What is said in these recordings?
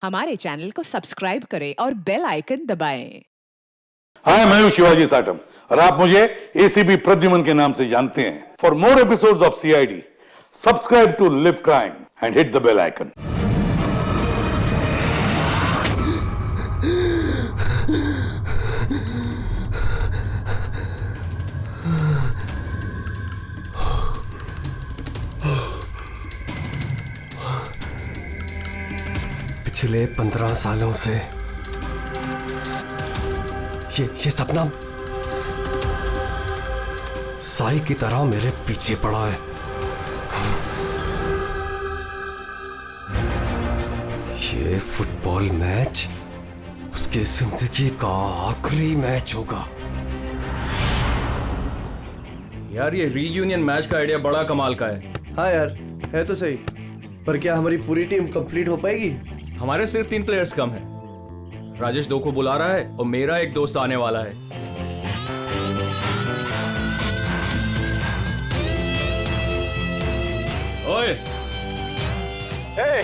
हमारे चैनल को सब्सक्राइब करें और बेल आइकन दबाएं। हाय, मैं हूं शिवाजी साटम और आप मुझे एसीपी प्रद्युमन के नाम से जानते हैं। For more episodes of CID, subscribe to Live Crime and hit the bell icon. पिछले 15 सालों से ये सपना साई की तरह मेरे पीछे पड़ा है। ये फुटबॉल मैच उसकी जिंदगी का आखिरी मैच होगा। यार, ये रीयूनियन मैच का आइडिया बड़ा कमाल का है। हाँ यार, है तो सही, पर क्या हमारी पूरी टीम कंप्लीट हो पाएगी? हमारे सिर्फ 3 प्लेयर्स कम हैं। राजेश 2 को बुला रहा है और मेरा एक दोस्त आने वाला है। ओए! अरे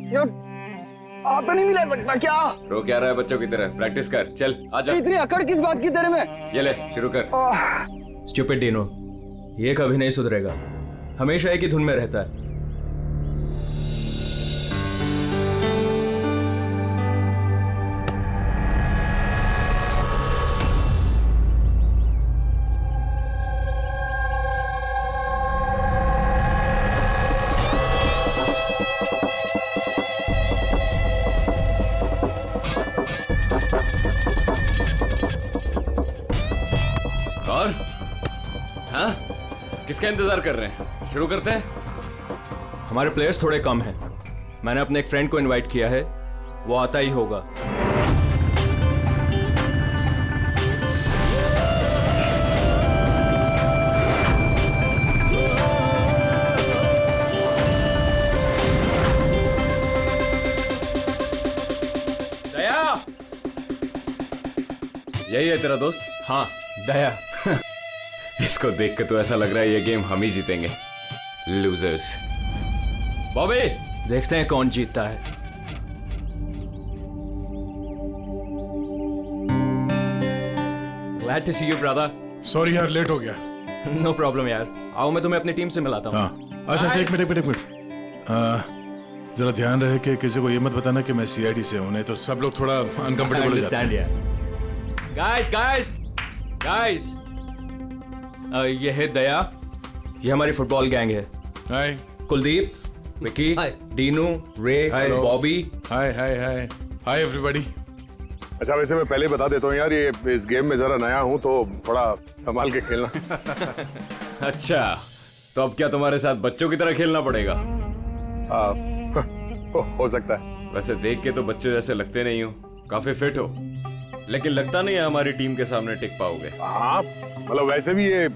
यार, आता नहीं मिला सकता क्या? रो क्या रहा है बच्चों की तरह? प्रैक्टिस कर, चल आजा। इतनी अकड़ किस बात की तेरे में? ये ले, शुरू कर। स्टूपिड डिनो, ये कभी नहीं सुधरेगा, हमेशा एक ही धुन में रहता है। और हाँ, किसका इंतजार कर रहे हैं? शुरू करते हैं। हमारे प्लेयर्स थोड़े कम हैं। मैंने अपने एक फ्रेंड को इनवाइट किया है, वो आता ही होगा। दया, यही है तेरा दोस्त? हाँ, दया। इसको देख के तो ऐसा लग रहा है ये गेम हम ही जीतेंगे। लूजर्स। बॉबी, देखते हैं कौन जीतता है। Glad to see you brother. Sorry यार, लेट हो गया। नो प्रॉब्लम यार, आओ मैं तुम्हें अपनी टीम से मिलाता हूँ। हाँ, अच्छा, एक मिनट। जरा ध्यान रहे कि किसी को ये मत बताना कि मैं सीआईडी से हूं, नहीं तो सब लोग थोड़ा अनकंफर्टेबल हो जाते हैं। गाइस, ये है दया, ये हमारी फुटबॉल गैंग है। हाय कुलदीप, विकी, डीनू, रे, बॉबी। Hi everybody. अच्छा, वैसे मैं पहले बता देता हूँ यार, ये इस गेम में जरा नया हूँ तो थोड़ा संभाल के खेलना। अच्छा, तो अब क्या तुम्हारे साथ बच्चों की तरह खेलना पड़ेगा? हो सकता है। वैसे देख के तो बच्चों जैसे लगते नहीं हो, काफी फिट हो, लेकिन लगता नहीं है हमारी टीम के सामने टिक पाओगे। हाँ, मतलब वैसे भी ये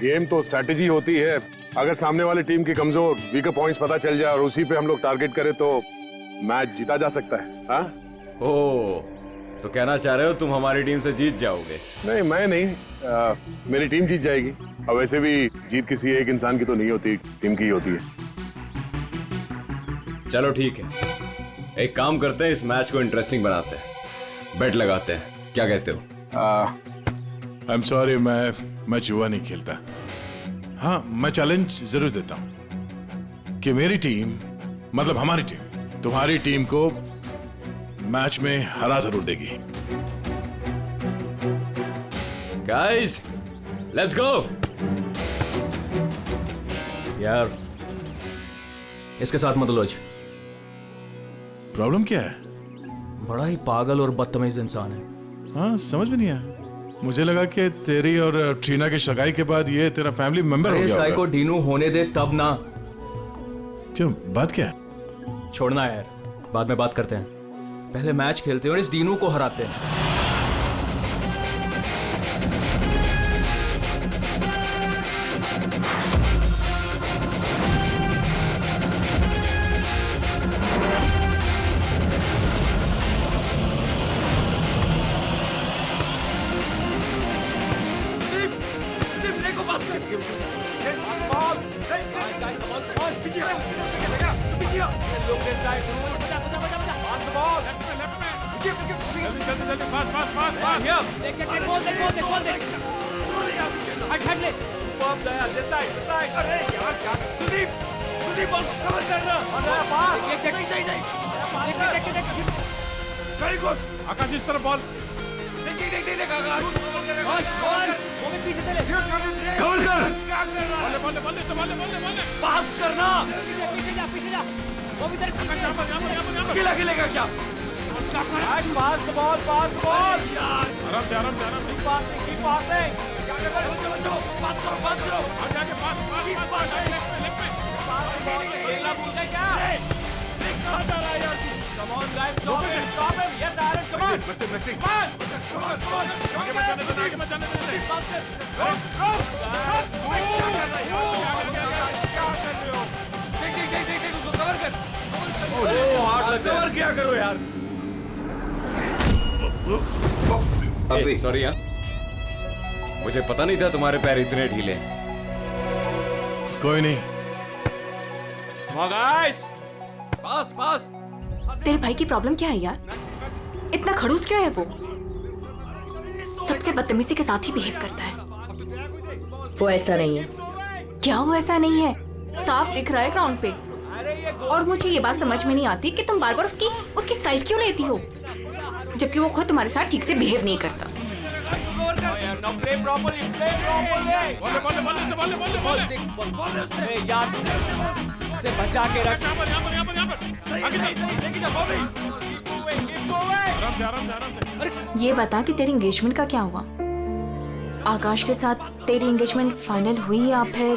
गेम तो स्ट्रैटेजी होती है। अगर सामने वाली टीम की कमजोर वीकर पॉइंट्स पता चल जाए और उसी पे हम लोग टारगेट करें तो मैच जीता जा सकता है। हाँ? ओह, तो कहना चाह रहे हो तुम हमारी टीम से जीत जाओगे? नहीं, मैं नहीं, मेरी टीम जीत जाएगी। और वैसे भी जीत किसी एक इंसान की तो नहीं होती, टीम की ही होती है। चलो ठीक है, एक काम करते हैं, इस मैच को इंटरेस्टिंग बनाते हैं, बेट लगाते हैं, क्या कहते हो? आई एम सॉरी, मैं जुआ नहीं खेलता। हाँ, मैं चैलेंज जरूर देता हूं कि मेरी टीम, मतलब हमारी टीम, तुम्हारी टीम को मैच में हरा जरूर देगी। Guys, let's go. यार, इसके साथ मत उलझ। प्रॉब्लम क्या है? बड़ा ही पागल और बदतमीज इंसान है। हाँ, समझ में नहीं आया। मुझे लगा कि तेरी और ट्रीना की सगाई के बाद ये तेरा फैमिली मेंबर हो गया होगा। साइको डीनू होने दे तब ना। क्यों, बात क्या है? छोड़ना यार, बाद में बात करते हैं, पहले मैच खेलते हैं और इस डीनू को हराते हैं। Look this side. Pass the ball. जल्दी पास पास पास पास Here. Take ball. Superb Daya. This side. अरे यार क्या कुलदीप बॉल कवर करना Pass. वेरी गुड आकाश इस तरफ बॉल देख आकाश वो भी पीछे चले. कवर कर बल्ले पास करना पीछे जा. वो भी तेरे पीछे. अकेला खेलेगा क्या Guys, pass the ball. यार आराम से Keep passing. चलो पास करो आगे पास लेफ्ट में खेलना भूल गए क्या? कहां जा रहा है यार Come on, guys, stop him. Yes, Aaron, come on. आगे बचाने दे देख उसको कवर कर कवर क्या करो यार सॉरी यार, मुझे पता नहीं था तुम्हारे पैर इतने ढीले हैं. कोई नहीं. Come on, guys. पास. तेरे भाई की प्रॉब्लम क्या है यार? इतना खड़ूस क्यों है वो? सबसे बदतमीजी के साथ ही बिहेव करता है. वो ऐसा नहीं है. क्या वो ऐसा नहीं है? साफ दिख रहा है ग्राउंड पे. और मुझे ये बात समझ में नहीं आती कि तुम बार बार उसकी साइड क्यों लेती हो, जबकि वो खुद तुम्हारे साथ ठीक से बिहेव नहीं करता. Now play properly. बॉल यार से बचा के रख. यहाँ पर आगे आराम से ये बता कि तेरी एंगेजमेंट का क्या हुआ? आकाश के साथ तेरी एंगेजमेंट फाइनल हुई या फिर?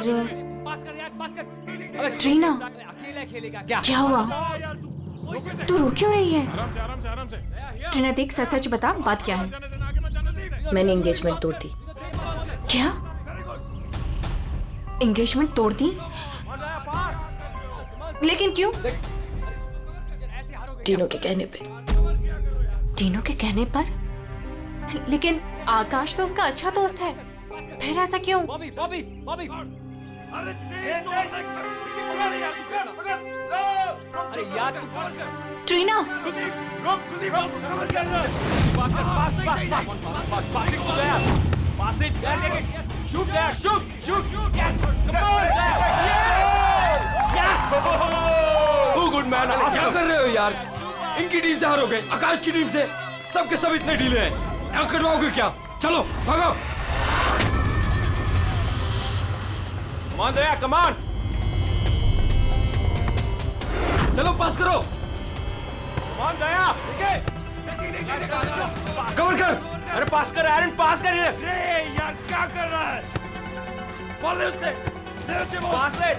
ट्रीना, अकेला खेलेगा क्या? क्या हुआ? तू रो क्यों रही है? आराम से ट्रीना देख, सच बता, बात क्या है? मैंने एंगेजमेंट तोड़ दी. क्या? एंगेजमेंट तोड़ दी? लेकिन क्यों? टीनों के कहने पे. टीनों के कहने पर? लेकिन आकाश तो उसका अच्छा दोस्त है, फिर ऐसा क्यों? बॉबी. अरे अरे यार ट्रीना, कुलदीप बॉल कवर करना pass. Passing to there. Pass it. Shoot there. Shoot. Yes. Come on. Yes. Too good man. क्या कर रहे हो यार? इनकी टीम से हारोगे, आकाश की टीम से. सबके सब इतने ढीले हैं, क्या करवाओगे क्या? चलो भागो. Come on there. Come on. चलो पास करो. Come on there. कवर कर. अरे पास कर एरन, पास कर ये. अरे यार क्या कर रहा है? बॉल ले उससे बॉल. Pass it.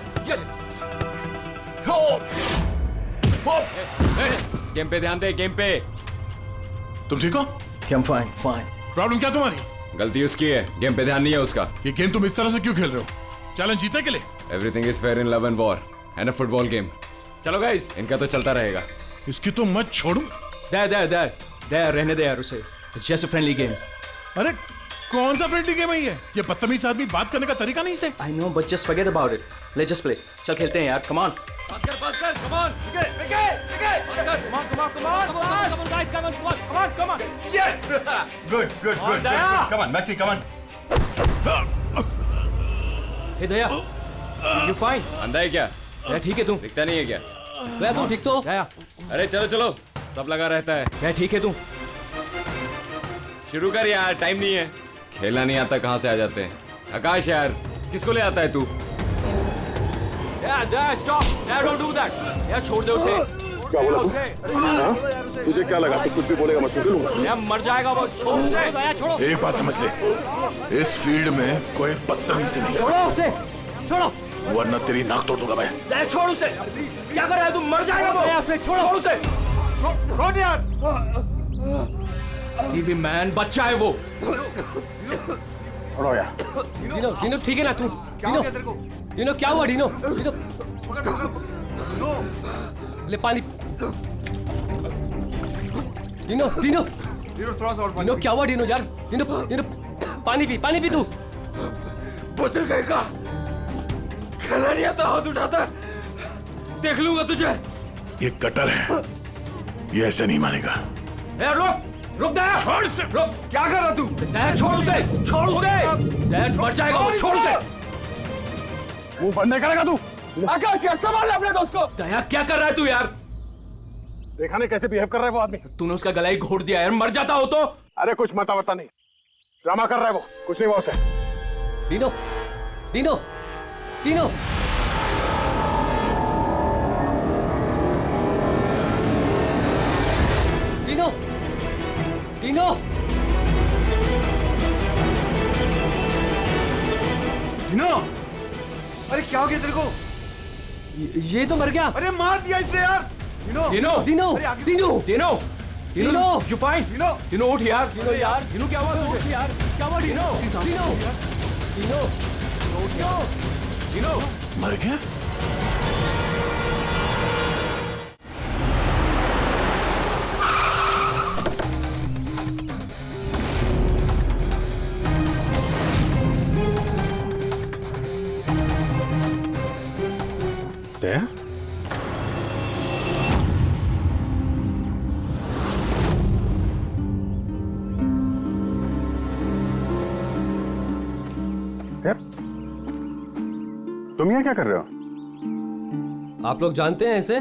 गेम पे ध्यान दे, गेम पे. तुम ठीक हो? I'm fine. प्रॉब्लम क्या तुम्हारी? गलती उसकी है, गेम पे ध्यान नहीं है उसका. ये गेम तुम इस तरह से क्यों खेल रहे हो? चैलेंज जीतने के लिए? Everything is fair in love and war and a football game. चलो गाइस, इनका तो चलता रहेगा. इसकी तो मत छोड़ो. there, रहने दे यार उसे. It's just a friendly game. अरे कौन सा फ्रेंडली गेम है ये बदतमीज आदमी बात करने का तरीका नहीं से. I know, but just forget about it. Let's just play. चल खेलते हैं यार. Come on. पास कर. Come on. Come on guys, come on. Yeah. Good. Daya. Come on, Maxi, come on. Hey Daya, you fine? अंधा है क्या? दया ठीक है तू? दिखता नहीं है क्या? दया तू ठीक तो? दया. अरे चलो, सब लगा रहता है. दया ठीक है तू? शुरू कर यार, टाइम नहीं है. खेलना नहीं आता कहाँ से आ जाते हैं. आकाश यार, किसको ले आता है तू? Daya stop. Daya don't do that. यार छोड़ दे उसे. क्या बोला तू? तुझे क्या लगा तू कुछ भी बोलेगा मैं सुन लूंगा? यार मर जाएगा वो. छोड़ उसे. दया छोड़ो. एक बात समझ ले, इस फील्ड में कोई बदतमीजी नहीं है. छोड़ो. वरना तेरी नाक तोड़ दूंगा मैं. दया छोड़ उसे. क्या कर रहा है तू? मर जाएगा वो. छोड़ उसे. छोड़ यार. टीवी मैन बच्चा है वो. छोड़ो यार. डिनो ठीक है ना तू? डिनो क्या हुआ? डिनो ले पानी. डिनो थोड़ा सा और डिनो क्या हुआ? डिनो यार, डिनो पानी पी तू. बोतल कहीं का खेलना नहीं आता, हाथ उठाता है. देख लूंगा तुझे। ये कटर है, ये ऐसे नहीं मानेगा। ए, रुक दया, छोड़ से, रुक। क्या कर रहा तू? दया, छोड़ उसे, छोड़ उसे। दया मर जाएगा वो, छोड़ उसे। मुंह बंद नहीं करेगा तू? आकाश यार, संभाल ले अपने दोस्त को। दया क्या कर रहा है तू यार? देखा नहीं कैसे बिहेव कर रहा है वो आदमी? तूने उसका गला ही घोट दिया यार, मर जाता हो तो। अरे कुछ मता वता नहीं, ड्रामा कर रहा है वो, कुछ नहीं हुआ उसे। Dino, Dino, Dino. Dino, Dino. Dino, अरे क्या हो गया तेरे को? ये तो मर गया। अरे मार दिया इसने यार। Dino, Dino, Dino, Dino, Dino, Dino, you fine? Dino, Dino उठ यार। डीनो यार, डीनो क्या हुआ तुझे यार? क्या हुआ Dino? Dino, Dino, Dino, Dino मर गया? दया? तुम यहाँ क्या कर रहे हो? आप लोग जानते हैं इसे?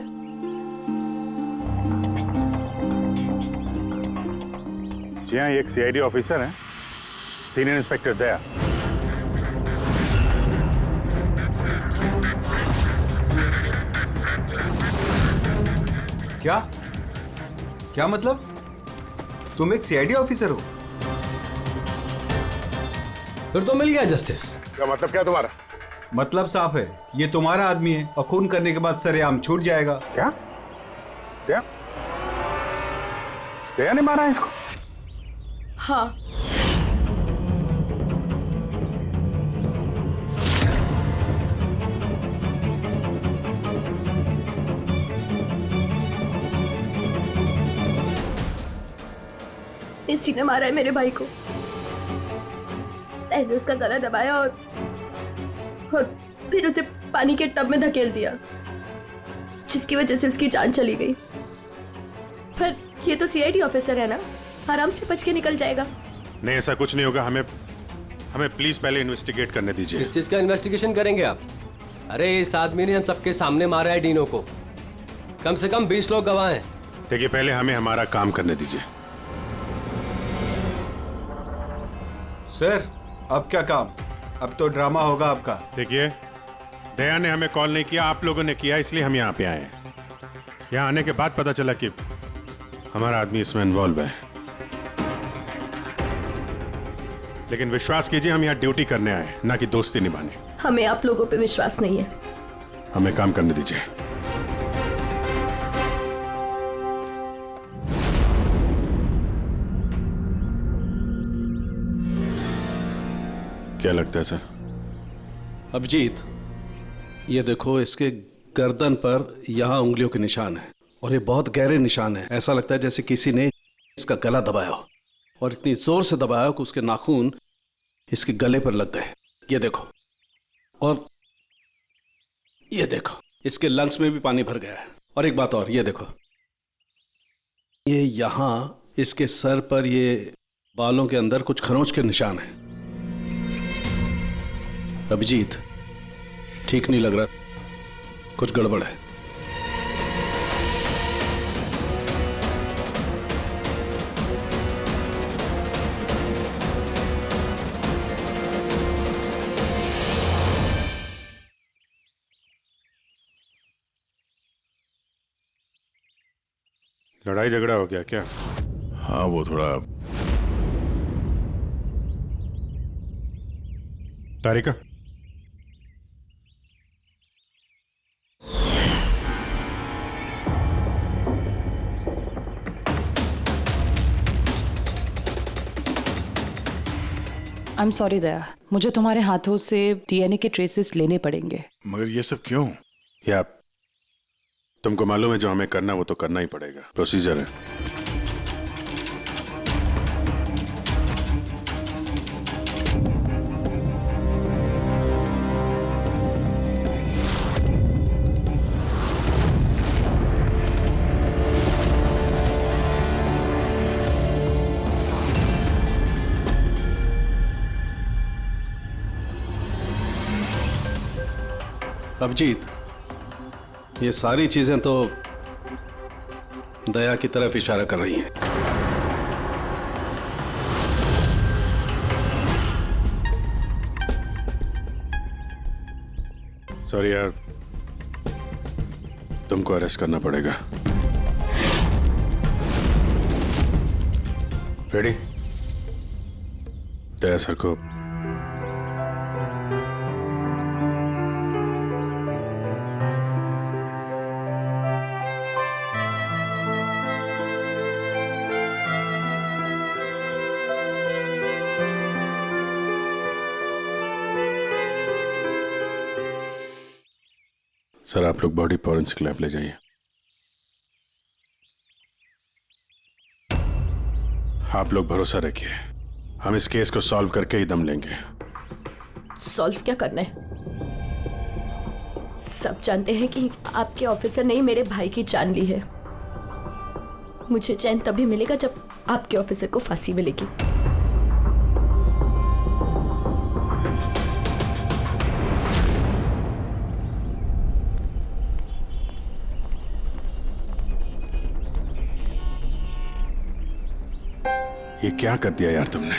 जी हाँ, ये एक सीआईडी ऑफिसर है, सीनियर इंस्पेक्टर दया। क्या? क्या मतलब? तुम एक सीआईडी ऑफिसर हो? फिर तो मिल गया जस्टिस। क्या मतलब क्या तुम्हारा? मतलब साफ है, ये तुम्हारा आदमी है और खून करने के बाद सरेआम छूट जाएगा। क्या? दया? दया ने मारा है इसको? हाँ। इसी ने मारा है मेरे भाई को। मैंने उसका गला दबाया और फिर उसे पानी के टब में धकेल दिया, जिसकी वजह से उसकी जान चली गई। पर ये तो सीआईडी ऑफिसर है ना, आराम से बच के निकल जाएगा। नहीं, ऐसा कुछ नहीं होगा। हमें प्लीज पहले इन्वेस्टिगेट करने दीजिए। किस चीज का इन्वेस्टिगेशन करेंगे आप? अरे इस आदमी ने हम सबके सामने मारा है डीनो को। कम से कम 20 लोग गवाह हैं। देखिए, पहले हमें हमारा काम करने दीजिए। सर, अब क्या काम? अब तो ड्रामा होगा आपका। देखिए, दया ने हमें कॉल नहीं किया, आप लोगों ने किया, इसलिए हम यहाँ पे आए हैं। यहाँ आने के बाद पता चला कि हमारा आदमी इसमें इन्वॉल्व है। लेकिन विश्वास कीजिए, हम यहाँ ड्यूटी करने आए, ना कि दोस्ती निभाने। हमें आप लोगों पे विश्वास नहीं है। हमें काम करने दीजिए। क्या लगता है सर? अभिजीत, ये देखो, इसके गर्दन पर यहाँ उंगलियों के निशान है और ये बहुत गहरे निशान है। ऐसा लगता है जैसे किसी ने इसका गला दबाया हो और इतनी जोर से दबाया कि उसके नाखून इसके गले पर लग गए। ये देखो, और ये देखो, इसके लंग्स में भी पानी भर गया है। और एक बात और, ये देखो, ये यहाँ इसके सर पर ये बालों के अंदर कुछ खरोंच के निशान हैं। अभिजीत, ठीक नहीं लग रहा, कुछ गड़बड़ है। लड़ाई झगड़ा हो गया क्या? हाँ, वो थोड़ा। तारिका, आई एम सॉरी दया, मुझे तुम्हारे हाथों से डीएनए के ट्रेसेस लेने पड़ेंगे। मगर ये सब क्यों? या तुमको मालूम है जो हमें करना वो तो करना ही पड़ेगा, प्रोसीजर है। अभिजीत, ये सारी चीजें तो दया की तरफ इशारा कर रही हैं। सॉरी यार, तुमको अरेस्ट करना पड़ेगा। रेडी? दया सर को सर, आप लोग बॉडी फॉरेंसिक लैब ले जाइए। आप लोग भरोसा रखिए, हम इस केस को सॉल्व करके ही दम लेंगे। सॉल्व क्या करना है? सब जानते हैं कि आपके ऑफिसर ने ही मेरे भाई की जान ली है। मुझे चैन तभी मिलेगा जब आपके ऑफिसर को फांसी मिलेगी। ये क्या कर दिया यार तुमने?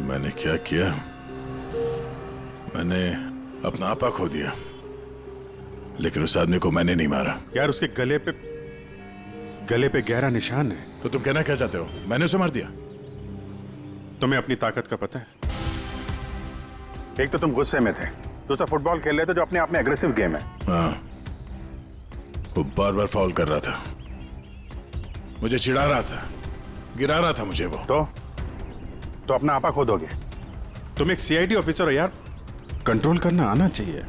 मैंने क्या किया? मैंने अपना आपा खो दिया, लेकिन उस आदमी को मैंने नहीं मारा। यार, उसके गले पे गहरा निशान है। तो तुम कहना क्या चाहते हो? मैंने उसे मार दिया? तुम्हें अपनी ताकत का पता है? एक तो तुम गुस्से में थे, दूसरा फुटबॉल खेल रहे थे जो अपने आप में एग्रेसिव गेम है। हाँ, वो बार बार फाउल कर रहा था, मुझे चिढ़ा रहा था, गिरा रहा था मुझे वो। तो अपना आपा खो दोगे? तुम एक सीआईडी ऑफिसर हो यार, कंट्रोल करना आना चाहिए।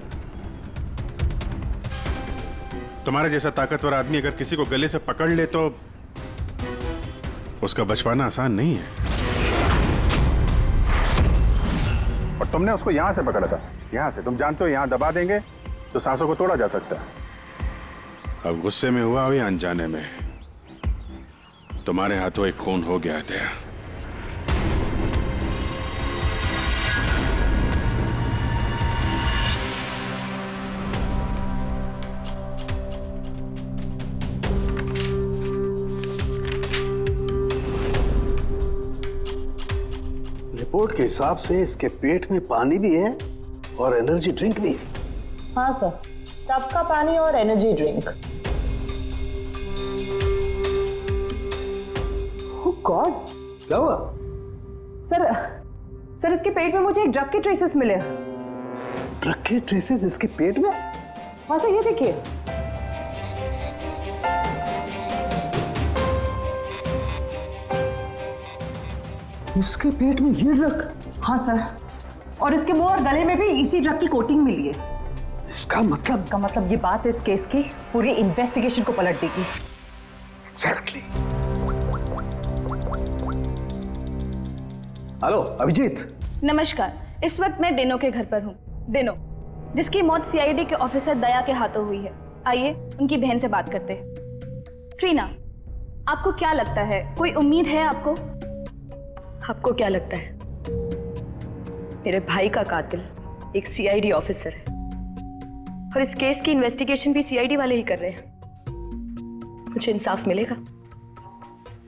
तुम्हारे जैसा ताकतवर आदमी अगर किसी को गले से पकड़ ले तो उसका बच पाना आसान नहीं है। और तुमने उसको यहां से पकड़ा था, यहां से। तुम जानते हो यहां दबा देंगे तो सांसों को तोड़ा जा सकता है। अब गुस्से में हुआ हो या अनजाने में, तुम्हारे हाथों एक खून हो गया था। रिपोर्ट के हिसाब से इसके पेट में पानी भी है और एनर्जी ड्रिंक भी है। हाँ सर, टब का पानी और एनर्जी ड्रिंक। गॉड, क्या हुआ? सर इसके पेट में मुझे एक ड्रग के ट्रेसेस मिले। ड्रग के ट्रेसेस इसके पेट में? हाँ सर, ये देखिए। इसके पेट में ये ड्रग? हाँ सर, और इसके मुंह और गले में भी इसी ड्रग की कोटिंग मिली है। इसका मतलब ये बात इस केस की पूरी इन्वेस्टिगेशन को पलट देगी। एग्जैक्टली। हेलो अभिजीत। नमस्कार, इस वक्त मैं डेनो के घर पर हूँ। डेनो, जिसकी मौत सीआईडी के ऑफिसर दया के हाथों हुई है। आइए उनकी बहन से बात करते हैं। ट्रीना, आपको क्या लगता है, कोई उम्मीद है आपको? आपको क्या लगता है? मेरे भाई का कातिल एक सीआईडी ऑफिसर है और इस केस की इन्वेस्टिगेशन भी सीआईडी वाले ही कर रहे हैं। मुझे इंसाफ मिलेगा?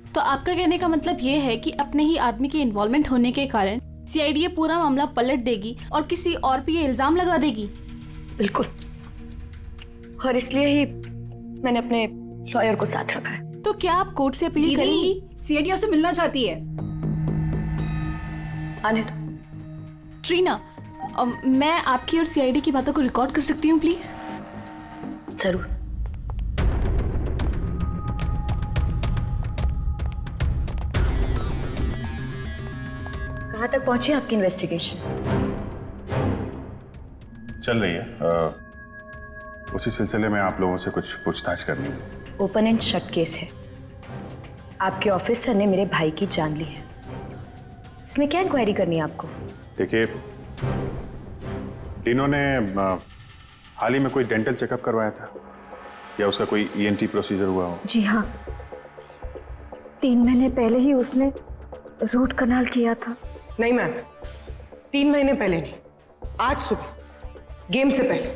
तो आपका कहने का मतलब ये है कि अपने ही आदमी के इन्वॉल्वमेंट होने के कारण सीआईडी ये पूरा मामला पलट देगी और किसी और पे ये इल्जाम लगा देगी? बिल्कुल, और इसलिए ही मैंने अपने लॉयर को साथ रखा है। तो क्या आप कोर्ट से अपील करेंगी? सीआईडी से मिलना चाहती है। आने दो। ट्रीना, मैं आपकी और सीआईडी की बातों को रिकॉर्ड कर सकती हूँ प्लीज? जरूर। कहाँ तक पहुंची आपकी इन्वेस्टिगेशन? चल रही है। उसी सिलसिले में आप लोगों से कुछ पूछताछ करनी थी। ओपन एंड शट केस है। आपके ऑफिसर ने मेरे भाई की जान ली है। इसमें क्या इंक्वायरी करनी है आपको? देखिए, डिनो ने हाल ही में कोई डेंटल चेकअप करवाया था या उसका कोई ईएनटी प्रोसीजर हुआ हो? जी हाँ, 3 महीने पहले ही उसने रूट कनाल किया था। नहीं मैम, 3 महीने पहले नहीं, आज सुबह, गेम से पहले।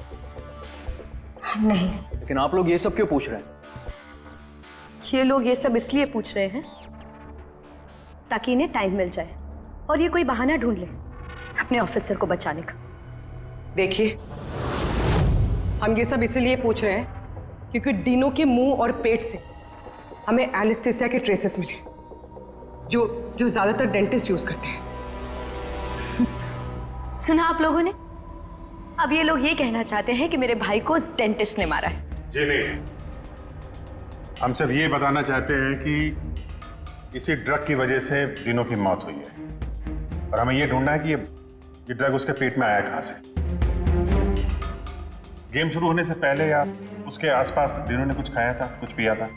नहीं, लेकिन आप लोग ये सब क्यों पूछ रहे हैं? ये लोग ये सब इसलिए पूछ रहे हैं ताकि इन्हें टाइम मिल जाए और ये कोई बहाना ढूंढ ले अपने ऑफिसर को बचाने का। देखिए, हम ये सब इसीलिए पूछ रहे हैं क्योंकि डीनो के मुंह और पेट से हमें एनेस्थीसिया के ट्रेसेस मिले जो ज्यादातर डेंटिस्ट यूज करते हैं। सुना आप लोगों ने? अब ये लोग ये कहना चाहते हैं कि मेरे भाई को उस डेंटिस्ट ने मारा है। जी नहीं, हम सिर्फ ये बताना चाहते हैं कि इसी ड्रग की वजह से डीनो की मौत हुई है और हमें ये ढूंढना है कि ये ड्रग उसके पेट में आया कहां से। गेम शुरू होने से पहले या उसके आसपास डीनो ने कुछ खाया था, कुछ पिया था?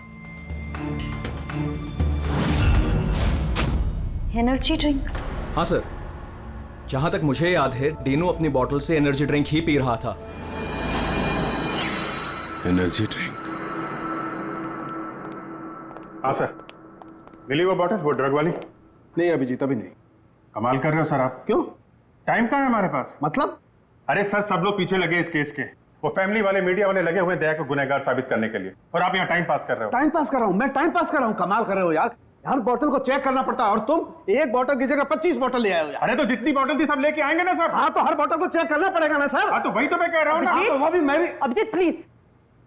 Energy drink? हाँ सर, जहां तक मुझे याद है डीनो अपनी बोतल से एनर्जी ड्रिंक ही पी रहा था। Energy drink? हाँ सर, मिली वो बॉटल, वो ड्रग वाली? नहीं अभिजीत, अभी नहीं। कमाल कर रहे हो सर आप। क्यों? टाइम कहाँ है हमारे पास? मतलब? अरे सर, सब लोग पीछे लगे इस केस के। वो फैमिली वाले, मीडिया वाले लगे हुए दया को गुनहगार साबित करने के लिए, और आप यहाँ टाइम पास कर रहे हो। टाइम पास कर रहा हूँ? मैं टाइम पास कर रहा हूँ? कमाल कर रहे हो यार, हर बोतल को चेक करना पड़ता है और तुम एक बोतल की जगह 25 बोतल ले आए हो यार। अरे तो जितनी बोतल थी सब लेके आएंगे ना सर। हाँ तो हर बोतल को चेक करना पड़ेगा ना सर। हाँ तो वही तो मैं कह रहा हूँ ना। हाँ, तो वो भी मैं भी। अभिजीत प्लीज,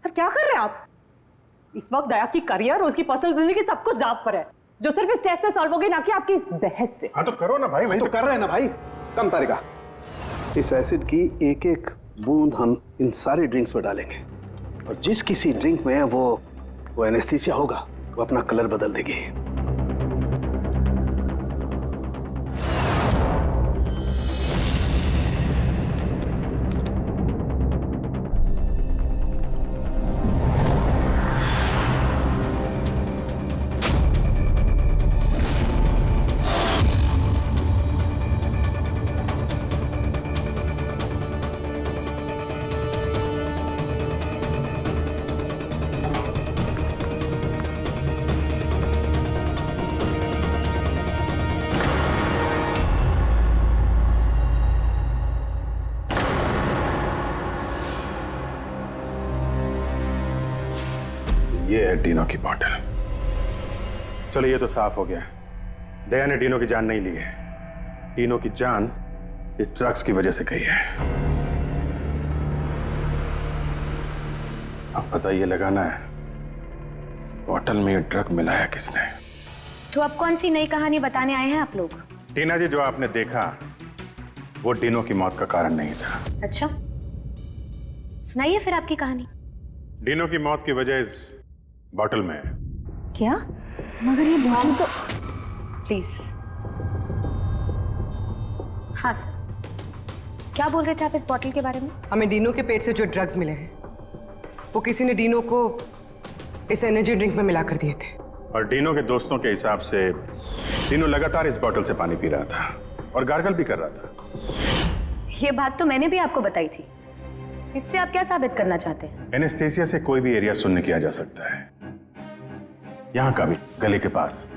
सर क्या कर रहे हैं आप? इस वक्त दया की करियर और उसकी पर्सनल जिंदगी सब कुछ दांव पर है, जो सिर्फ इस टेस्ट से सॉल्व होगी, ना कि आपकी इस बहस से। हाँ तो करो ना भाई, वही तो कर रहे हैं ना भाई। कम तरीका, इस एसिड की एक एक बूंद हम इन सारे ड्रिंक्स में डालेंगे और जिस किसी ड्रिंक में वो एनेस्थीसिया होगा वो अपना कलर बदल देगी। ये है डीनो की बॉटल। चलो ये तो साफ हो गया, दया ने डीनो की जान नहीं ली है। डीनो की जान इस ड्रग्स की वजह से गई है। अब पता ये लगाना है इस बॉटल में ये ड्रग मिलाया किसने। तो अब कौन सी नई कहानी बताने आए हैं आप लोग? टीना जी, जो आपने देखा वो डीनो की मौत का कारण नहीं था। अच्छा, सुनाइए फिर आपकी कहानी। डीनो की मौत की वजह इस बॉटल में है। क्या? मगर ये बॉटल तो प्लीज। हाँ सर, क्या बोल रहे थे आप इस बॉटल के बारे में? हमें डीनो के पेट से जो ड्रग्स मिले हैं वो किसी ने डीनो को इस एनर्जी ड्रिंक में मिला कर दिए थे। और डीनो के दोस्तों के हिसाब से डीनो लगातार इस बॉटल से पानी पी रहा था और गार्गल भी कर रहा था। ये बात तो मैंने भी आपको बताई थी। इससे आप क्या साबित करना चाहते हैं? एनेस्थीसिया से कोई भी एरिया सुन्न किया जा सकता है, यहाँ का भी, गले के पास,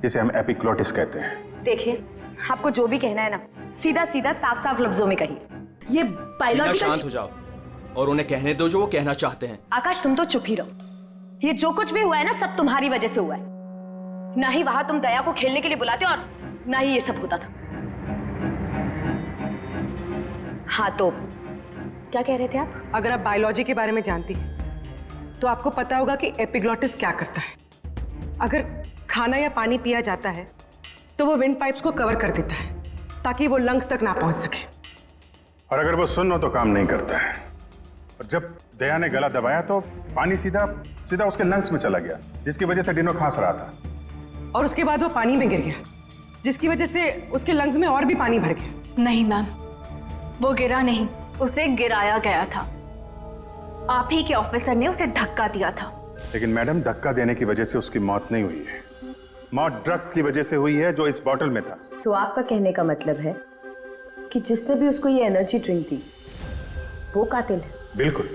जिसे हम एपिग्लोटिस कहते हैं। देखिए, आपको जो भी कहना है ना, सीधा सीधा साफ साफ लफ्जों में कहिए। ये बायोलॉजिकल। शांत हो जाओ और उन्हें कहने दो जो वो कहना चाहते हैं। आकाश, तुम तो चुप ही रहो। ये जो कुछ भी हुआ है ना, सब तुम्हारी वजह से हुआ है। ना ही वहां तुम दया को खेलने के लिए बुलाते और ना ही ये सब होता था। हाँ तो क्या कह रहे थे आप? अगर आप बायोलॉजी के बारे में जानती हैं तो आपको पता होगा कि एपिग्लोटिस क्या करता है। अगर खाना या पानी पिया जाता है तो वो विंड पाइप्स को कवर कर देता है ताकि वो लंग्स तक ना पहुंच सके। और अगर वो सुन्न हो तो काम नहीं करता है। और जब दया ने गला दबाया तो पानी सीधा सीधा उसके लंग्स में चला गया, जिसकी वजह से डीनो खांस रहा था। और उसके बाद वो पानी में गिर गया, जिसकी वजह से उसके लंग्स में और भी पानी भर गया। नहीं मैम, वो गिरा नहीं, उसे गिराया गया था। आप ही के ऑफिसर ने उसे धक्का दिया था। लेकिन मैडम, धक्का देने की वजह से उसकी मौत नहीं हुई है। मौत ड्रग की वजह से हुई है जो इस बॉटल में था। तो आपका कहने का मतलब है कि जिसने भी उसको ये एनर्जी ड्रिंक दी वो कातिल है? बिल्कुल।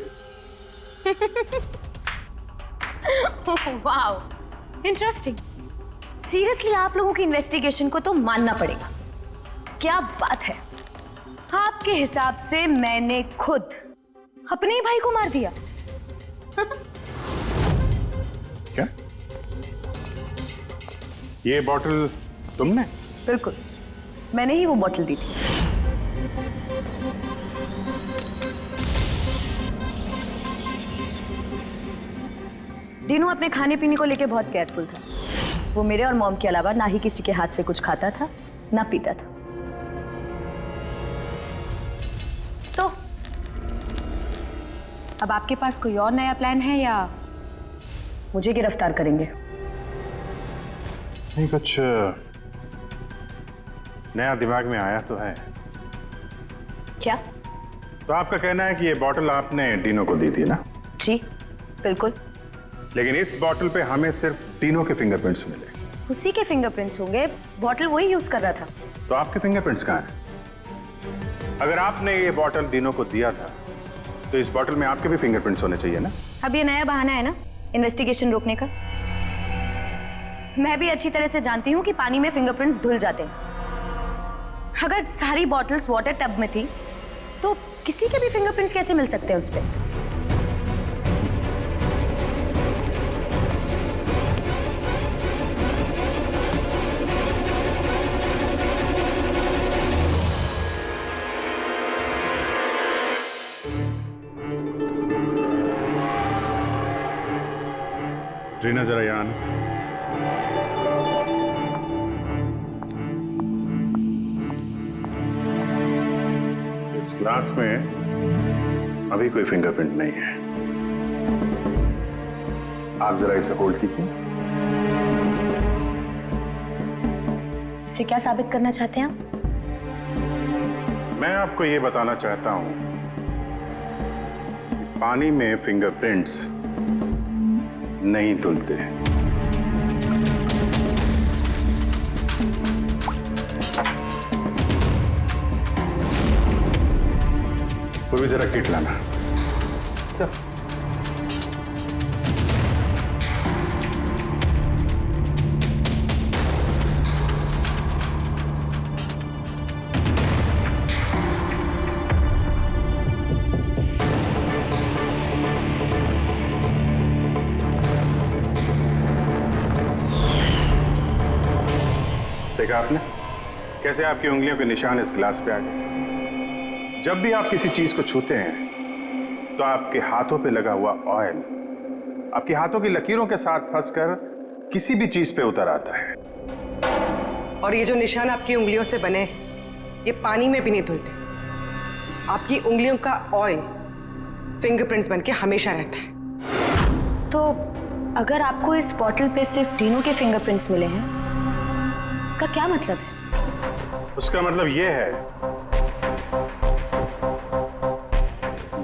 Wow, interesting. सीरियसली आप लोगों की इन्वेस्टिगेशन को तो मानना पड़ेगा। क्या बात है, आप आपके हिसाब से मैंने खुद अपने ही भाई को मार दिया? क्या? ये बॉटल तुमने? बिल्कुल, मैंने ही वो बॉटल दी थी। डीनू अपने खाने पीने को लेके बहुत केयरफुल था। वो मेरे और मॉम के अलावा ना ही किसी के हाथ से कुछ खाता था ना पीता था। तो अब आपके पास कोई और नया प्लान है या मुझे गिरफ्तार करेंगे? नहीं, कुछ नया दिमाग में आया तो है। क्या? तो आपका कहना है कि ये बॉटल आपने डीनो को दी थी ना? जी बिल्कुल। लेकिन इस बॉटल पे हमें सिर्फ डीनो के फिंगरप्रिंट्स मिले। उसी के फिंगरप्रिंट्स होंगे, बॉटल वही यूज कर रहा था। तो आपके फिंगरप्रिंट्स कहाँ हैं? अगर आपने ये बॉटल डीनो को दिया था तो इस बॉटल में आपके भी फिंगरप्रिंट्स होने चाहिए ना? अब ये नया बहाना है ना इन्वेस्टिगेशन रोकने का। मैं भी अच्छी तरह से जानती हूँ कि पानी में फिंगरप्रिंट्स धुल जाते हैं। अगर सारी बॉटल्स वाटर टब में थी तो किसी के भी फिंगरप्रिंट्स कैसे मिल सकते हैं उस पे? ट्रीना जरा यहाँ आना। इस ग्लास में अभी कोई फिंगरप्रिंट नहीं है। आप जरा इसे होल्ड कीजिए। इसे क्या साबित करना चाहते हैं आप? मैं आपको ये बताना चाहता हूं कि पानी में फिंगरप्रिंट्स नहीं धुलते हैं। पूर्वी जरा किट लाना। सर। देखा आपने कैसे आपकी उंगलियों के निशान इस ग्लास पे आ गए? जब भी आप किसी चीज को छूते हैं तो आपके हाथों पे लगा हुआ ऑयल आपके हाथों की लकीरों के साथ फंसकर किसी भी चीज पे उतर आता है। और ये जो निशान आपकी उंगलियों से बने ये पानी में भी नहीं धुलते। आपकी उंगलियों का ऑयल फिंगरप्रिंट्स बनके हमेशा रहता है। तो अगर आपको इस बॉटल पे सिर्फ डीनू के फिंगरप्रिंट्स मिले हैं, इसका क्या मतलब है? उसका मतलब ये है,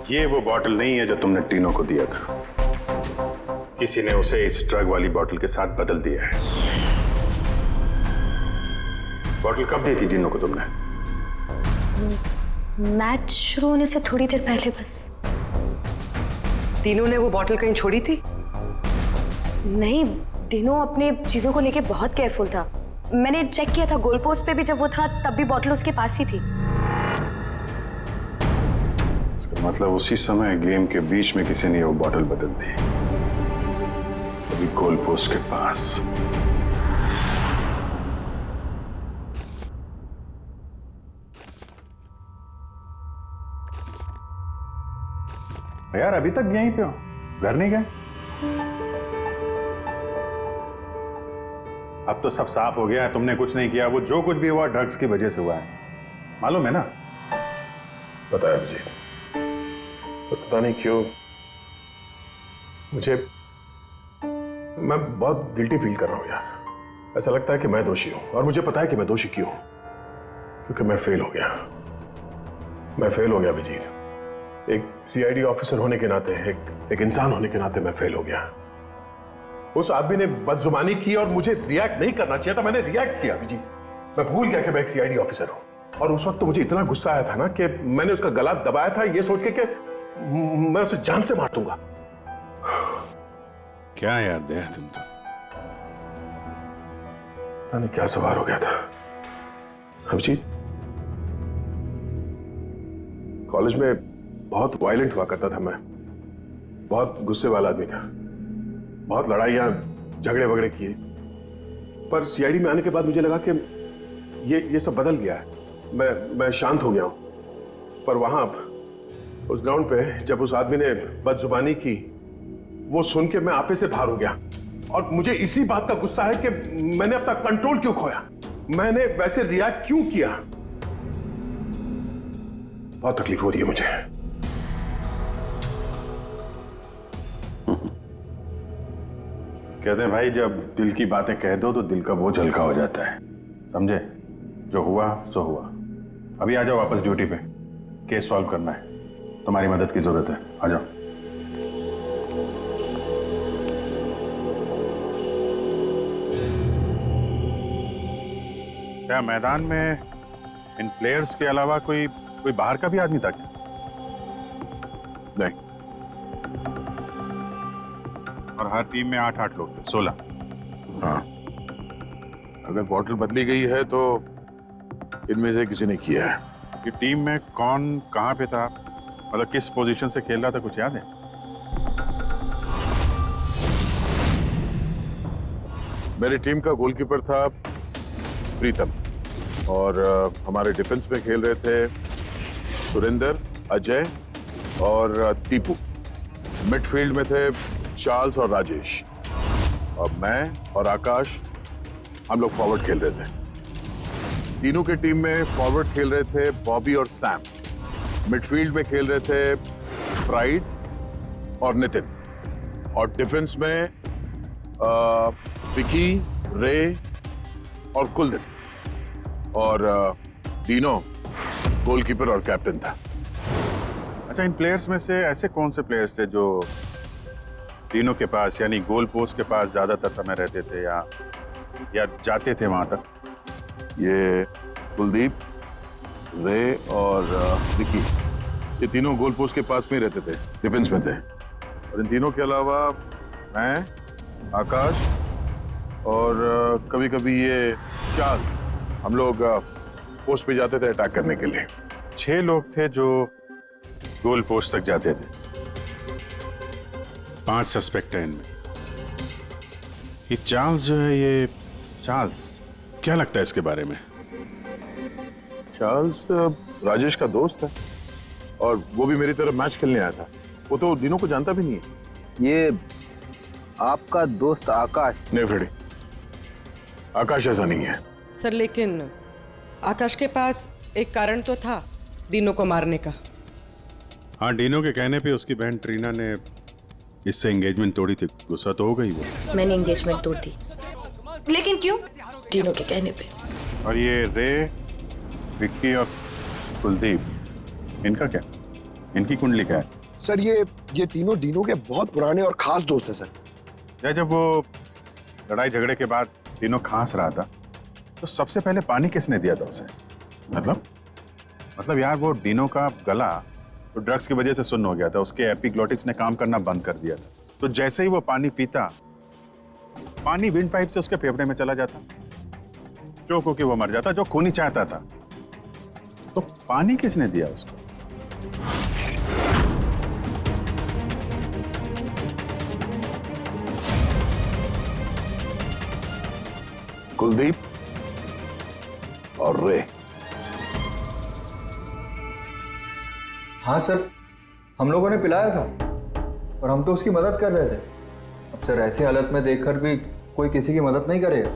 ये वो बॉटल नहीं है जो तुमने डीनो को दिया था। किसी ने उसे इस ड्रग वाली बॉटल के साथ बदल दिया है। बॉटल कब दी थी डीनो को तुमने? मैच शुरू होने से थोड़ी देर पहले बस। डीनो ने वो बॉटल कहीं छोड़ी थी? नहीं, डीनो अपने चीजों को लेके बहुत केयरफुल था। मैंने चेक किया था, गोल पोस्ट पे भी जब वो था तब भी बॉटल उसके पास ही थी। इसका मतलब उसी समय गेम के बीच में किसी ने वो बॉटल बदल दी, अभी गोल पोस्ट के पास। यार अभी तक यहीं पे हो, घर नहीं गए? अब तो सब साफ हो गया है, तुमने कुछ नहीं किया। वो जो कुछ भी हुआ ड्रग्स की वजह से हुआ है, मालूम है ना? पता है मुझे, तो पता नहीं क्यों मुझे मैं बहुत गिल्टी फील कर रहा हूं यार। ऐसा लगता है कि मैं दोषी हूं, और मुझे पता है कि मैं दोषी क्यों, क्योंकि मैं फेल हो गया। मैं फेल हो गया अभिजीत। एक सीआईडी ऑफिसर होने के नाते, एक इंसान होने के नाते मैं फेल हो गया। उस आदमी ने बदजुबानी की और मुझे रिएक्ट नहीं करना चाहिए था, मैंने रिएक्ट किया अभिजीत। मैं भूल गया कि मैं एक सीआईडी ऑफिसर हूं, और उस वक्त तो मुझे इतना गुस्सा आया था ना कि मैंने उसका गला दबाया था ये सोच के कि मैं उसे जान से मार दूंगा। क्या यार दया, तुम तो पता नहीं क्या सवार हो गया था अभिजीत। कॉलेज में बहुत वायलेंट हुआ करता था मैं, बहुत गुस्से वाला आदमी था, बहुत लड़ाइयाँ झगड़े वगड़े किए। पर सीआईडी में आने के बाद मुझे लगा कि ये सब बदल गया है, मैं शांत हो गया हूं। पर वहां उस ग्राउंड पे जब उस आदमी ने बदजुबानी की, वो सुन के मैं आपे से बाहर हो गया। और मुझे इसी बात का गुस्सा है कि मैंने अपना कंट्रोल क्यों खोया, मैंने वैसे रिएक्ट क्यों किया। बहुत तकलीफ हो रही है मुझे। कहते हैं भाई, जब दिल की बातें कह दो तो दिल का बोझ हल्का हो जाता है, समझे? जो हुआ सो हुआ। अभी आ जाओ वापस ड्यूटी पे, केस सॉल्व करना है, तुम्हारी मदद की जरूरत है, आ जाओ। क्या मैदान में इन प्लेयर्स के अलावा कोई बाहर का भी आदमी था क्या? नहीं। और हर टीम में 8-8 लोग थे, 16। हाँ, अगर बॉटल बदली गई है तो इनमें से किसी ने किया है। कि टीम में कौन कहां पे था, मतलब किस पोजीशन से खेल रहा था, कुछ याद है? मेरी टीम का गोलकीपर था प्रीतम, और हमारे डिफेंस में खेल रहे थे सुरेंद्र, अजय और दीपू। मिडफील्ड में थे चार्ल्स और राजेश, और मैं और आकाश, हम लोग फॉरवर्ड खेल रहे थे। तीनों के टीम में फॉरवर्ड खेल रहे थे बॉबी और सैम, मिडफील्ड में खेल रहे थे प्राइड और नितिन, और डिफेंस में विकी, रे और कुलदीप, और तीनों गोलकीपर और कैप्टन था। अच्छा, इन प्लेयर्स में से ऐसे कौन से प्लेयर्स थे जो तीनों के पास, यानी गोल पोस्ट के पास ज्यादातर समय रहते थे या जाते थे वहां तक? ये कुलदीप, रे और विकी, ये तीनों गोल पोस्ट के पास में ही रहते थे, डिफेंस में थे। और इन तीनों के अलावा मैं, आकाश और कभी कभी ये चार्ल्स, हम लोग पोस्ट पे जाते थे अटैक करने के लिए। 6 लोग थे जो गोल पोस्ट तक जाते थे। 5 सस्पेक्ट हैं इनमें। ये चार्ल्स जो है, ये चार्ल्स क्या लगता है इसके बारे में? चार्ल्स राजेश का दोस्त है, और वो भी मेरी तरफ मैच खेलने आया था। वो तो दिनों को जानता भी नहीं है। ये आपका दोस्त आकाश? नहीं फ्रेडी, आकाश ऐसा नहीं है सर, लेकिन आकाश के पास एक कारण तो था डीनो को मारने का। हाँ, डीनो के कहने पे उसकी बहन ट्रीना ने इससे एंगेजमेंट तोड़ी थी। गुस्सा तो हो गई वो। मैंने एंगेजमेंट तोड़ दी, लेकिन क्यों? डीनो के कहने पे। और ये रे, विक्की और कुलदीप, इनका क्या? इनकी कुंडली क्या है? सर ये तीनों डीनो के बहुत पुराने और खास दोस्त हैं सर। जब वो लड़ाई झगड़े के बाद डीनो खांस रहा था, तो सबसे पहले पानी किसने दिया था उसे? मतलब यार, वो डीनो का गला तो ड्रग्स की वजह से सुन्न हो गया था, उसके एपिग्लोटिक्स ने काम करना बंद कर दिया था। तो जैसे ही वो पानी पीता, पानी विंड पाइप से उसके फेफड़े में चला जाता, चोक होके वो मर जाता, जो खून ही चाहता था। तो पानी किसने दिया उसको? कुलदीप और रे। हाँ सर, हम लोगों ने पिलाया था और हम तो उसकी मदद कर रहे थे। अब सर, ऐसी हालत में देखकर भी कोई किसी की मदद नहीं करेगा।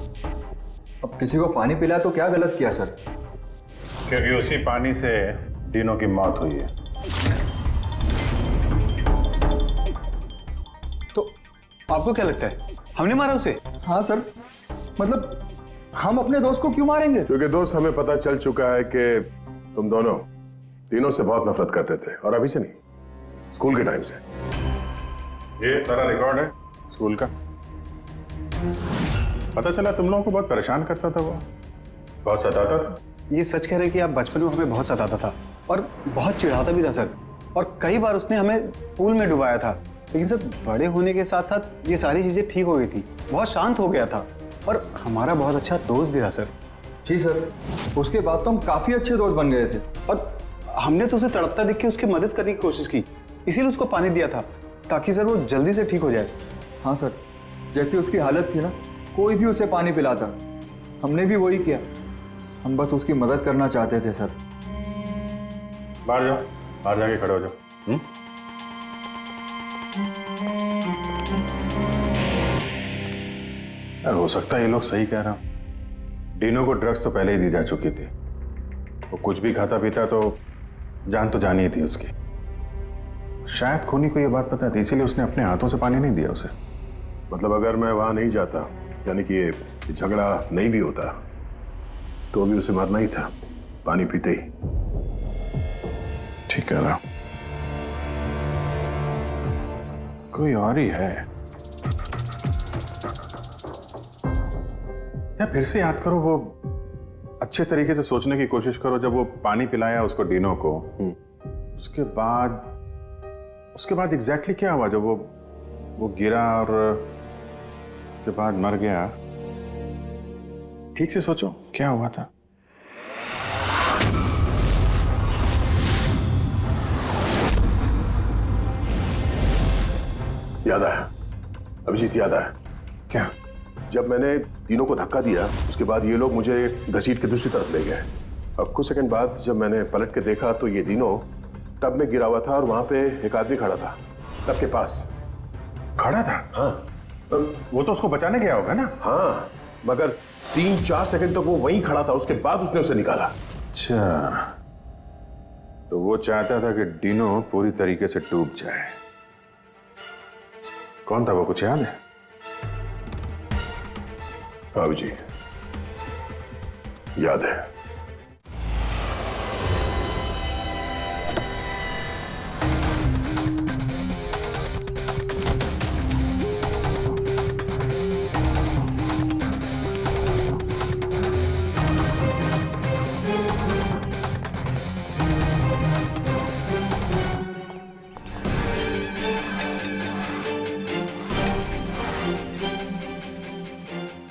अब किसी को पानी पिलाया तो क्या गलत किया सर? क्योंकि उसी पानी से डीनो की मौत हुई है। तो आपको क्या लगता है, हमने मारा उसे? हाँ सर, मतलब हम अपने दोस्त को क्यों मारेंगे? क्योंकि दोस्त, हमें पता चल चुका है कि तुम दोनों तीनों से बहुत नफरत करते थे, और अभी से नहीं, स्कूल के टाइम से। ये सारा रिकॉर्ड है स्कूल का। पता चला तुम लोगों को बहुत परेशान करता था, वो बहुत सताता था। ये सच कह रहे कि आप बचपन में हमें बहुत सताता था और बहुत चिढ़ाता भी था सर, और कई बार उसने हमें पूल में डुबाया था। लेकिन सर, बड़े होने के साथ साथ ये सारी चीजें ठीक हो गई थी, बहुत शांत हो गया था, और हमारा बहुत अच्छा दोस्त भी था सर। जी सर, उसके बाद तो हम काफी अच्छे दोस्त बन गए थे। और हमने तो उसे तड़पता देख के उसकी मदद करने की कोशिश की, इसीलिए उसको पानी दिया था ताकि सर वो जल्दी से ठीक हो जाए। हाँ सर, जैसी उसकी हालत थी ना, कोई भी उसे पानी पिलाता, हमने भी वही किया। हम बस उसकी मदद करना चाहते थे सर। बाहर जाओ, बाहर जाके खड़े हो जाओ। यार हो सकता है ये लोग सही कह रहा हूं। डीनो को ड्रग्स तो पहले ही दी जा चुकी थी। वो कुछ भी खाता पीता तो जानी ही थी उसकी। शायद खूनी को ये बात पता थी, इसीलिए उसने अपने हाथों से पानी नहीं दिया उसे। मतलब अगर मैं वहां नहीं जाता, यानी कि ये झगड़ा नहीं भी होता, तो भी उसे मरना ही था पानी पीते ही। ठीक है ना, कोई और ही है। या फिर से याद करो, वो अच्छे तरीके से सोचने की कोशिश करो। जब वो पानी पिलाया उसको, डीनो को, उसके बाद एग्जैक्टली क्या हुआ? जब वो गिरा और उसके बाद मर गया, ठीक से सोचो क्या हुआ था। याद आया अभिजीत, याद आया। क्या? जब मैंने तीनों को धक्का दिया, उसके बाद ये लोग मुझे घसीट के दूसरी तरफ ले गए। अब कुछ सेकंड बाद जब मैंने पलट के देखा तो ये तीनों टब में गिरा हुआ था और वहां पे एक आदमी खड़ा था टब के पास। खड़ा था? हाँ। वो तो उसको बचाने गया होगा ना? हाँ, मगर 3-4 सेकंड तो वो वहीं खड़ा था, उसके बाद उसने उसे निकाला। अच्छा, तो वो चाहता था कि डीनो पूरी तरीके से डूब जाए। कौन था वो, कुछ याद है? हाँ जी, याद है।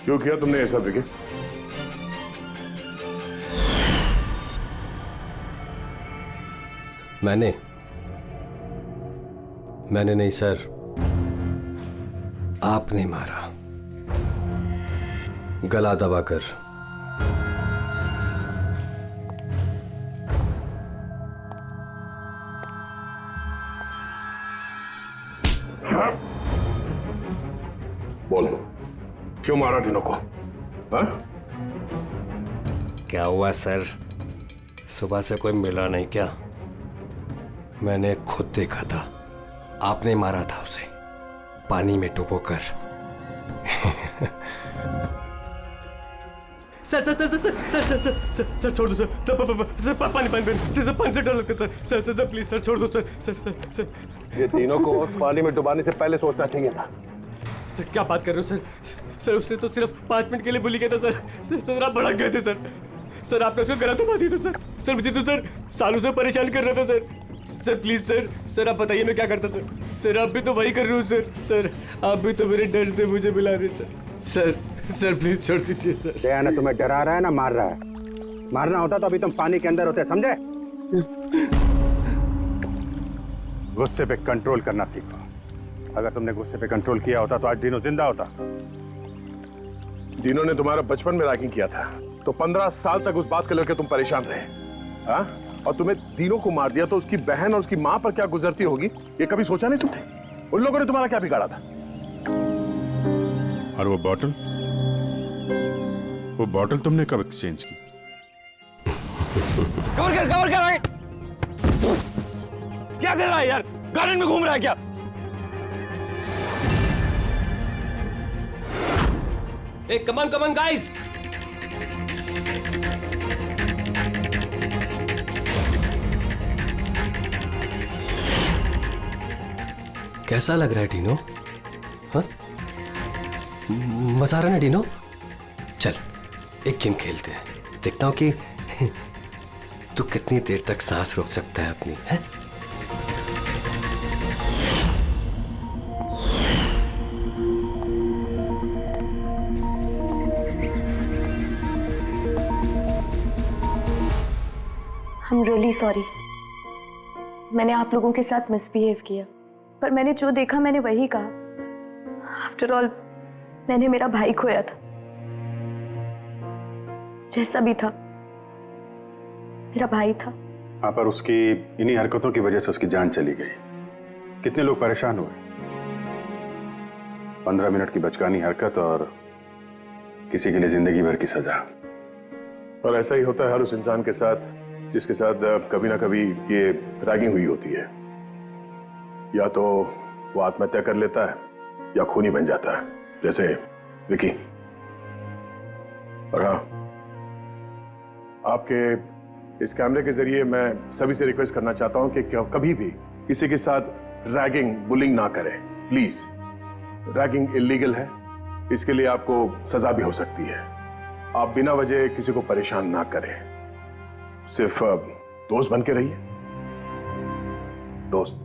क्यों किया तुमने ऐसा विकी? मैंने नहीं सर, आपने मारा, गला दबाकर। बोल, क्यों मारा डीनो को? हाँ? क्या हुआ सर, सुबह से कोई मिला नहीं क्या? मैंने खुद देखा था, आपने मारा था उसे पानी में डुबोकर। Sir sir sir sir sir sir sir sir sir छोड़ दो सर, सर पानी से डर लगता है sir. Sir sir please sir छोड़ दो सर। सर सर सर ये तीनों को पानी में डुबाने से पहले सोचना चाहिए था। सर क्या बात कर रहे हो सर? सर उसने तो सिर्फ 5 मिनट के लिए बोली किया था सर। सर आप भड़क गए थे सर। सर आपने उसको गला दबा दिया था सर। सर मुझे तो सर सालों से परेशान कर रहा था sir. Sir please sir, sir आप बताइए मैं क्या करता सर? सर आप भी तो वही कर रहे हो सर। सर आप भी तो मेरे डर से मुझे मिला रहे सर। सर सर प्लीज छोड़ दीजिए सर। दया ना तुम्हें डरा रहा है ना मार रहा है। मारना होता तो अभी तुम पानी के अंदर होते, समझे? गुस्से पे कंट्रोल करना सीखो। अगर तुमने गुस्से पे कंट्रोल किया होता तो आज डीनो जिंदा होता। डीनो ने तुम्हारा बचपन में रैगिंग किया था, तो 15 साल तक उस बात को लेकर तुम परेशान रहे। हाँ? और तुम्हें डीनो को मार दिया तो उसकी बहन और उसकी मां पर क्या गुजरती होगी, ये कभी सोचा नहीं तुमने? उन लोगों ने तुम्हारा क्या बिगाड़ा था? और वो बॉटल तुमने कब एक्सचेंज की? कवर कर आगे। क्या कर रहा है यार? गार्डन में घूम रहा है क्या? कमान गाइस, कैसा लग रहा है डीनो? हाँ, मजा आ रहा ना डीनो? चल एक गेम खेलते हैं, देखता हूं कि तू कितनी देर तक सांस रोक सकता है अपनी, है? I'm really sorry. मैंने आप लोगों के साथ मिसबिहेव किया, पर मैंने जो देखा मैंने वही कहा। आफ्टर ऑल मैंने मेरा भाई खोया था। जैसा भी था, मेरा भाई था। हाँ, पर उसकी इन्हीं हरकतों की वजह से उसकी जान चली गई। कितने लोग परेशान हुए। 15 मिनट की बचकानी हरकत और किसी के लिए जिंदगी भर की सजा। और ऐसा ही होता है हर उस इंसान के साथ जिसके साथ कभी ना कभी ये रैगिंग हुई होती है। या तो वो आत्महत्या कर लेता है या खूनी बन जाता है, जैसे विकी। और हाँ, आपके इस कैमरे के जरिए मैं सभी से रिक्वेस्ट करना चाहता हूं कि कभी भी किसी के साथ रैगिंग, बुलिंग ना करें, प्लीज। रैगिंग इलीगल है, इसके लिए आपको सजा भी हो सकती है। आप बिना वजह किसी को परेशान ना करें, सिर्फ दोस्त बन के रहिए। दोस्त।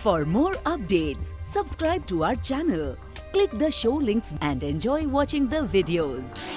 For more updates, subscribe to our channel, click the show links and enjoy watching the videos.